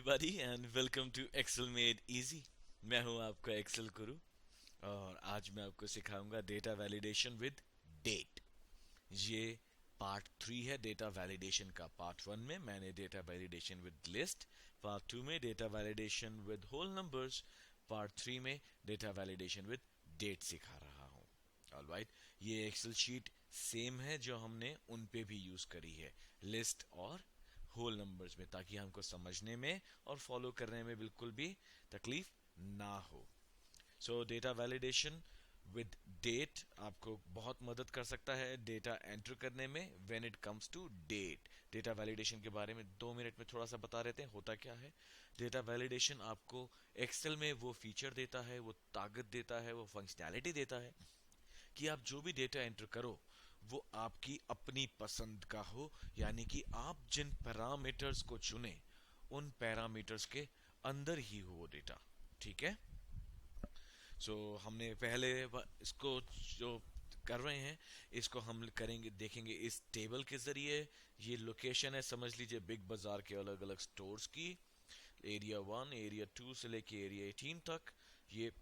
Everybody and welcome to Excel made easy. मैं हूं आपका एक्सेल गुरु और आज मैं आपको सिखाऊंगा डेटा वैलिडेशन विद डेट। ये पार्ट 3 है डेटा वैलिडेशन का। पार्ट 1 में मैंने data validation with list, part 2 में data validation with whole numbers, part 3 में डेटा वैलिडेशन विद डेट सिखा रहा हूँ। ऑलराइट, ये एक्सेल शीट सेम है जो हमने उन पे भी यूज करी है, लिस्ट और होल नंबर्स में, ताकि हमको समझने में और फॉलो करने में बिल्कुल भी तकलीफ ना हो। So data validation with date आपको बहुत मदद कर सकता है डेटा एंटर करने में when it comes to date. Data validation के बारे में 2 मिनट में थोड़ा सा बता रहे थे होता क्या है। डेटा वैलिडेशन आपको एक्सेल में वो फीचर देता है, वो ताकत देता है, वो फंक्शनैलिटी देता है कि आप जो भी डेटा एंटर करो वो आपकी अपनी पसंद का हो, यानी कि आप जिन पैरामीटर्स को चुने उन पैरामीटर्स के अंदर ही हो वो डेटा। ठीक है। हमने पहले इसको जो कर रहे हैं इसको हम करेंगे, देखेंगे इस टेबल के जरिए। ये लोकेशन है, समझ लीजिए बिग बाजार के अलग अलग स्टोर्स की। एरिया 1 एरिया 2 से लेके एरिया 18 तक ये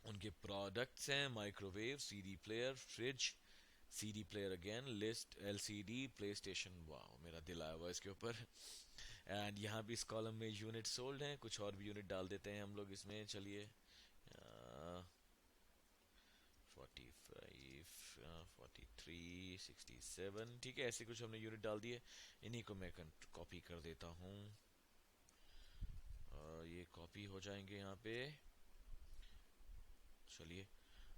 उनके प्रोडक्ट्स हैं। Microwave, CD player, fridge, CD player again, list, LCD, play station. वाह, मेरा दिल आया हुआ इसके ऊपर। एंड यहाँ भी इस कॉलम में यूनिट सोल्ड हैं, कुछ और भी यूनिट डाल देते हैं हम लोग इसमें। चलिए 45, 43, 67, ठीक है, ऐसे कुछ हमने यूनिट डाल दिए। इन्हीं को मैं कॉपी कर देता हूँ। ये कॉपी हो जाएंगे यहाँ पे। चलिए,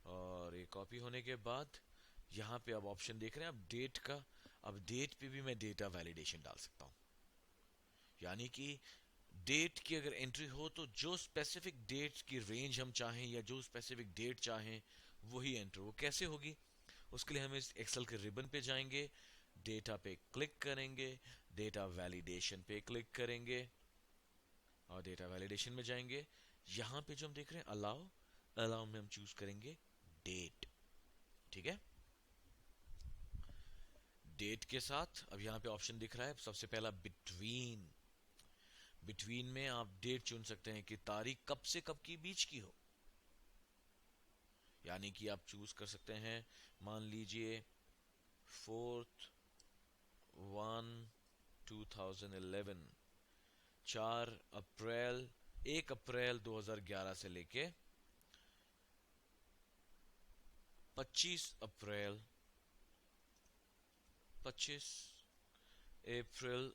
और ये कॉपी होने के बाद यहाँ पे अब ऑप्शन देख रहे हैं अब डेट का। अब डेट पे भी मैं डेटा वैलिडेशन डाल सकता हूँ, यानी कि डेट की अगर एंट्री हो तो जो स्पेसिफिक डेट की रेंज हम चाहें या जो स्पेसिफिक डेट चाहें वही एंटर। वो कैसे होगी, उसके लिए हम इस एक्सेल के रिबन पे जाएंगे, डेटा पे क्लिक करेंगे, डेटा वैलिडेशन पे क्लिक करेंगे और डेटा वैलिडेशन में जाएंगे। यहाँ पे जो हम देख रहे हैं अलाउ, अलाउ में हम चूज करेंगे डेट। ठीक है, डेट के साथ अब यहाँ पे ऑप्शन दिख रहा है सबसे पहला बिटवीन। बिटवीन में आप डेट चुन सकते हैं कि तारीख कब से कब की बीच की हो, यानी कि आप चूज कर सकते हैं, मान लीजिए 4/1/2011, 4 अप्रैल, 1 अप्रैल 2011 से लेके 25 अप्रैल, 25 अप्रैल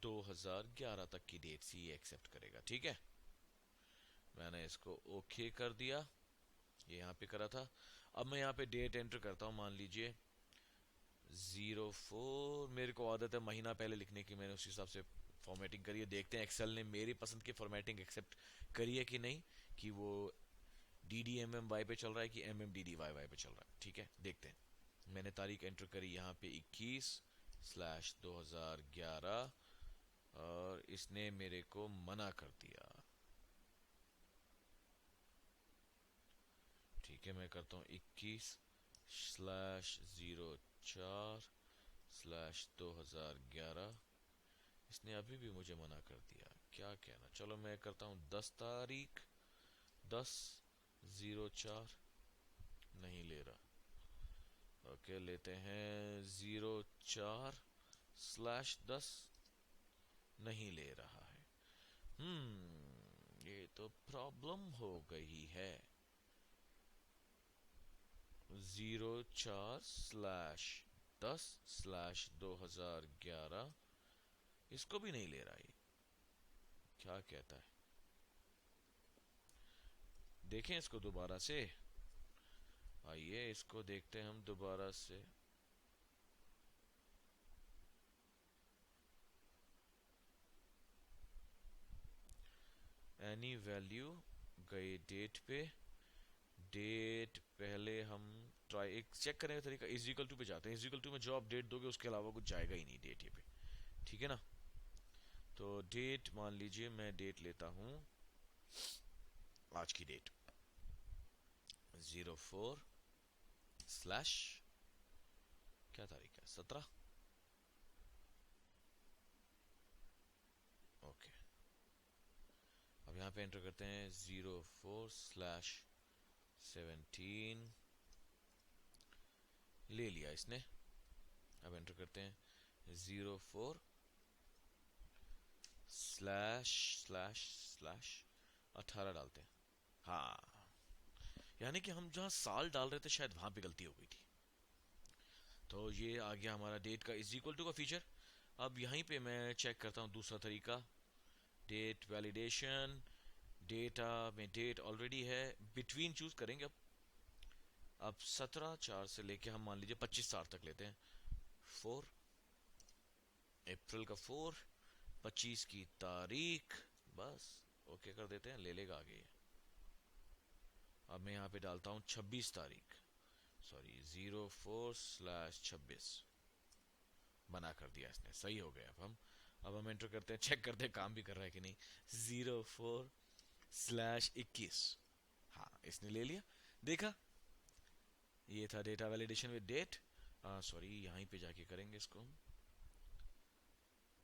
2011 तक की डेट सी ये एक्सेप्ट करेगा। ठीक है, मैंने इसको ओके कर दिया, ये यहाँ पे करा था। अब मैं यहाँ पे डेट एंटर करता हूँ, मान लीजिए 04। मेरे को आदत है महीना पहले लिखने की, मैंने उस हिसाब से फॉर्मेटिंग करी है। देखते हैं एक्सेल ने मेरी पसंद की फॉर्मेटिंग एक्सेप्ट करी है कि नहीं, कि वो DDMMY पे चल रहा है कि MMDDYY पे चल रहा है। ठीक है, देखते हैं। मैंने तारीख एंटर करी यहाँ पे 21/2011 और इसने मेरे को मना कर दिया। ठीक है, मैं करता हूँ 21/04/2011। इसने अभी भी मुझे मना कर दिया, क्या कहना। चलो मैं करता हूँ 10 तारीख, 10/04, नहीं ले रहा। ओके, लेते हैं 04/10, नहीं ले रहा है। ये तो प्रॉब्लम हो गई है। 04/10/2011, इसको भी नहीं ले रहा है। क्या कहता है, देखें इसको दोबारा से। आइए इसको देखते हैं हम दोबारा से। एनी वैल्यू गई डेट पे, डेट पहले हम ट्राई एक चेक करने का तरीका, इज इक्वल टू पे जाते हैं। इज इक्वल टू में जो आप डेट दोगे उसके अलावा कुछ जाएगा ही नहीं डेट ये पे। ठीक है ना, तो डेट मान लीजिए मैं डेट लेता हूं, आज की डेट 04/ क्या तारीख है, 17। अब यहाँ पे एंटर करते हैं 04/17 ले लिया इसने। अब एंटर करते हैं 04///18 डालते हैं। हाँ, यानी कि हम जहाँ साल डाल रहे थे शायद वहां पे गलती हो गई थी। तो ये आ गया हमारा डेट का इज इक्वल टू का फीचर। अब यहीं पे मैं चेक करता हूँ दूसरा तरीका, डेट वैलिडेशन। डेटा में डेट ऑलरेडी है, बिटवीन चूज करेंगे। अब 17/4 से लेके हम मान लीजिए 25/4 तक लेते हैं। 4 अप्रैल का 4, 25 की तारीख, बस ओके कर देते हैं, ले लेगा आगे। अब मैं यहाँ पे डालता हूँ 26 तारीख, सॉरी 04/26 बना कर दिया इसने, सही हो गया। अब हम एंटर करते हैं, चेक करते हैं काम भी कर रहा है कि नहीं। 04/21, हाँ इसने ले लिया, देखा। ये था data validation with date. Sorry यहीं पे जाके करेंगे इसको हम।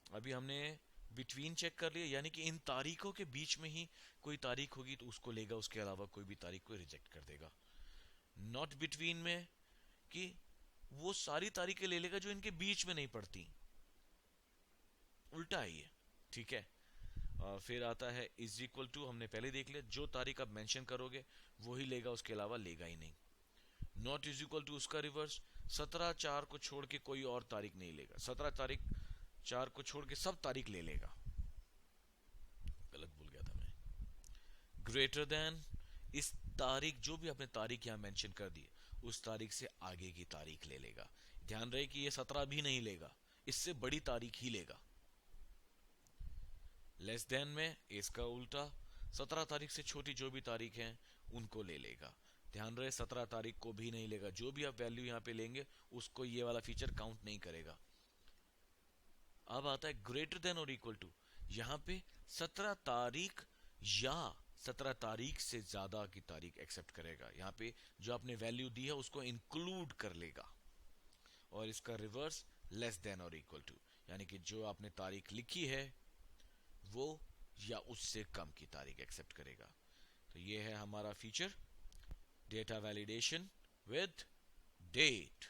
अभी हमने बिटवीन चेक कर लिया, यानी कि इन तारीखों के बीच में ही कोई तारीख होगी तो उसको लेगा, उसके अलावा कोई भी तारीख को रिजेक्ट कर देगा। नॉट बिटवीन में कि वो सारी तारीखें ले लेगा जो इनके बीच में नहीं पड़ती, उल्टा है ये, ठीक है। फिर आता है इज इक्वल टू, हमने पहले देख लिया, जो तारीख आप मेंशन करोगे वही लेगा, उसके अलावा लेगा ही नहीं। नॉट इज इक्वल टू उसका रिवर्स, 17/4 को छोड़ के कोई और तारीख नहीं लेगा, 17/4 को छोड़ के सब तारीख ले लेगा। गलत बोल गया था मैं। ग्रेटर देन, इस तारीख, जो भी आपने तारीख यहां मेंशन कर दी उस तारीख से आगे की तारीख ले लेगा। ध्यान रहे कि ये 17 भी नहीं लेगा, इससे बड़ी तारीख ही लेगा। लेस देन में इसका उल्टा, 17 तारीख से छोटी जो भी तारीख है उनको ले लेगा। ध्यान रहे 17 तारीख को भी नहीं लेगा, जो भी आप वैल्यू यहाँ पे लेंगे उसको ये वाला फीचर काउंट नहीं करेगा। अब आता है ग्रेटर देन और इक्वल टू, यहाँ पे 17 तारीख या 17 तारीख से ज्यादा की तारीख एक्सेप्ट करेगा। यहाँ पे जो आपने वैल्यू दी है उसको इंक्लूड कर लेगा। और इसका रिवर्स लेस देन और इक्वल टू, यानी कि जो आपने तारीख लिखी है वो या उससे कम की तारीख एक्सेप्ट करेगा। तो ये है हमारा feature, data validation with date.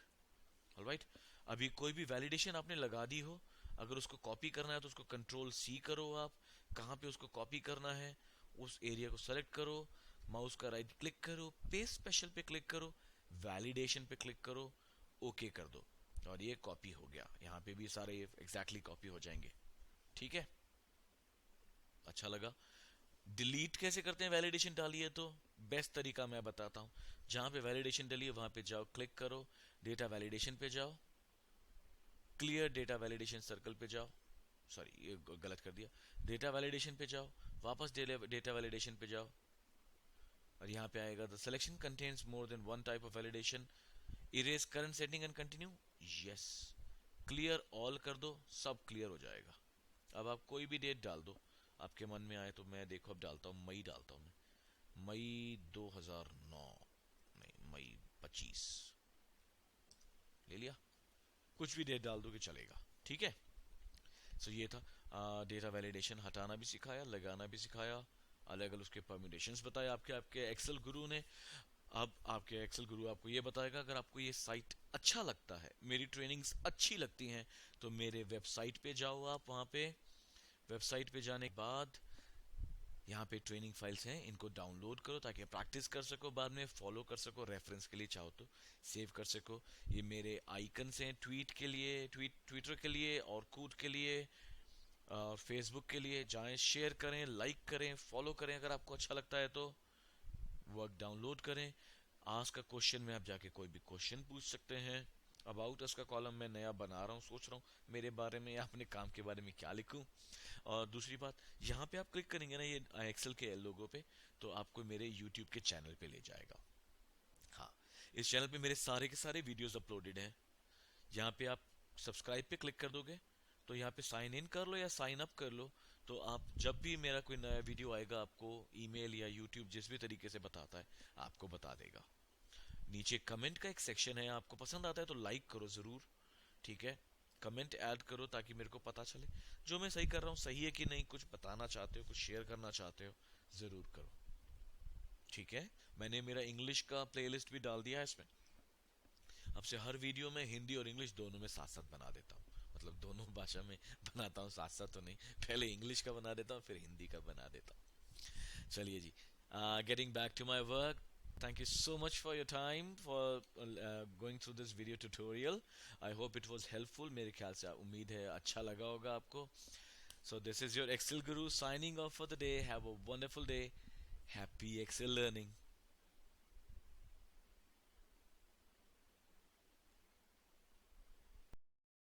Alright, अभी कोई भी वैलिडेशन आपने लगा दी हो, अगर उसको कॉपी करना है तो उसको कंट्रोल C करो। आप कहाँ पे उसको कॉपी करना है उस एरिया को सेलेक्ट करो, माउस का राइट क्लिक करो, पेस्ट स्पेशल पे क्लिक करो, वैलिडेशन पे क्लिक करो, ओके कर दो और ये कॉपी हो गया। यहाँ पे भी सारे एग्जैक्टली कॉपी हो जाएंगे, ठीक है। अच्छा लगा। डिलीट कैसे करते हैं वैलिडेशन डालिए तो, बेस्ट तरीका मैं बताता हूँ। जहां पे वैलिडेशन डालिए वहां पे जाओ, क्लिक करो, डेटा वैलिडेशन पे जाओ, क्लियर डेटा वैलिडेशन सर्कल पे जाओ, सॉरी ये गलत कर दिया, डेटा वैलिडेशन पे जाओ, वापस डेटा वैलिडेशन पे जाओ और यहाँ पे आएगा the selection contains more than one type of validation, erase current setting and continue, yes, clear all कर दो, सब क्लियर हो जाएगा। अब आप कोई भी डेट डाल दो आपके मन में आए, तो मैं देखो अब डालता हूँ मई, डालता हूँ मैं मई 2009, नहीं मई 25 ले लिया, कुछ भी डेट डाल दो कि चलेगा, ठीक है। सो ये था डेटा वैलिडेशन, हटाना भी सिखाया, लगाना भी सिखाया, अलग अलग उसके परम्यूटेशंस बताए आपके आपके एक्सेल गुरु ने। अब आपके एक्सेल गुरु आपको ये बताएगा, अगर आपको ये साइट अच्छा लगता है, मेरी ट्रेनिंग्स अच्छी लगती हैं, तो मेरे वेबसाइट पे जाओ। आप वहाँ पे वेबसाइट पे जाने के बाद यहाँ पे ट्रेनिंग फाइल्स हैं, इनको डाउनलोड करो ताकि प्रैक्टिस कर सको, बाद में फॉलो कर सको, रेफरेंस के लिए चाहो तो सेव कर सको। ये मेरे आइकन्स हैं ट्वीट के लिए, ट्विटर के लिए और कूट के लिए और फेसबुक के लिए, जाएं शेयर करें, लाइक करें, फॉलो करें अगर आपको अच्छा लगता है तो, वर्क डाउनलोड करें। आस्क का क्वेश्चन में आप जाके कोई भी क्वेश्चन पूछ सकते हैं। अबाउट अस का कॉलम मैं नया बना रहा हूँ, सोच रहा हूँ मेरे बारे में या अपने काम के बारे में क्या लिखूं। और दूसरी बात, यहाँ पे आप क्लिक करेंगे ना ये एक्सेल के लोगो पे, तो आपको मेरे यूट्यूब के चैनल पे ले जाएगा। हाँ, इस चैनल पे मेरे सारे के सारे वीडियोस अपलोडेड हैं। यहाँ पे आप सब्सक्राइब पे क्लिक कर दोगे तो यहाँ पे साइन इन कर लो या साइन अप कर लो, तो आप जब भी मेरा कोई नया वीडियो आएगा आपको ईमेल या यूट्यूब जिस भी तरीके से बताता है आपको बता देगा। नीचे कमेंट का एक सेक्शन है, आपको पसंद आता है तो लाइक करो जरूर, ठीक है। कमेंट ऐड करो ताकि मेरे को पता चले जो मैं सही कर रहा हूँ सही है कि नहीं, कुछ बताना चाहते हो, कुछ शेयर करना चाहते हो ज़रूर करो। ठीक है, मैंने मेरा इंग्लिश का प्लेलिस्ट भी डाल दिया है इसमें। अब से हर वीडियो में हिंदी और इंग्लिश दोनों में साथ साथ बना देता हूँ, मतलब दोनों भाषा में बनाता हूँ, साथ साथ तो नहीं, पहले इंग्लिश का बना देता हूँ फिर हिंदी का बना देता हूँ। चलिए जी, getting back to my work, thank you so much for your time for going through this video tutorial. I hope it was helpful. मेरे ख्याल से उम्मीद है अच्छा लगा होगा आपको. So this is your Excel Guru signing off for the day. Have a wonderful day. Happy Excel learning.